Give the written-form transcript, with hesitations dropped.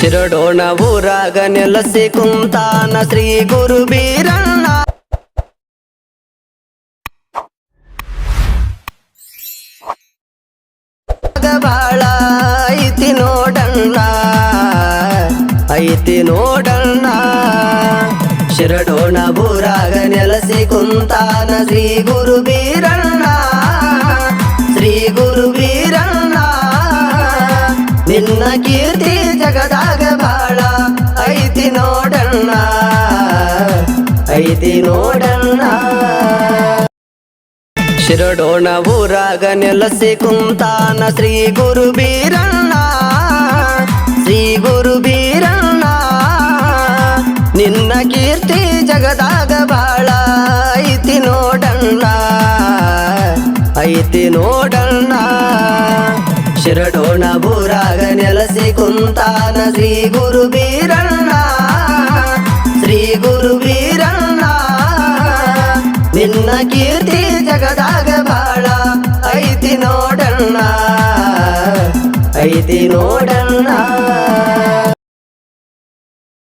ಶಿರಡೋಣ ಊರಾಗ ನೆಲಸಿ ಕುಂತಾನ ಶ್ರೀ ಗುರು ಬೀರಣ್ಣ. ಬಾಳ ಐತಿ ನೋಡಣ್ಣ, ಐತಿ ನೋಡಣ್ಣ. ಶಿರಡೋಣ ಊರಾಗ ನೆಲಸಿ ಕುಂತಾನ ಶ್ರೀ ಗುರು ಬೀರಣ್ಣ, ಶ್ರೀ ಗುರು ಬೀರಣ್ಣ. ನಿನ್ನ ಕೀರ್ತಿ ಜಗದಾಗ ಬಾಳ ಐತಿ ನೋಡಣ್ಣ, ಐತಿ ನೋಡಣ್ಣ. ಶಿರಡೋಣ ಊರಾಗ ನೆಲಸಿ ಕುಂತಾನ ಶ್ರೀ ಗುರು ಬೀರಣ್ಣ, ಶ್ರೀ ಗುರು ಬೀರಣ್ಣ. ನಿನ್ನ ಕೀರ್ತಿ ಜಗದಾಗ ಬಾಳ ಐತಿ ನೋಡಣ್ಣ, ಐತಿ ನೋಡಣ್ಣ. ಶಿರಡೋಣ ಊರಾಗ ನೆಲಸಿ ಕುಂತಾನ ಶ್ರೀ ಗುರು ಬೀರಣ್ಣ, ಶ್ರೀ ಗುರು ಬೀರಣ್ಣ. ನಿನ್ನ ಕೀರ್ತಿ ಜಗದಾಗ ಬಾಳ ಐತಿ ನೋಡಣ್ಣ, ಐತಿ ನೋಡಣ್ಣ.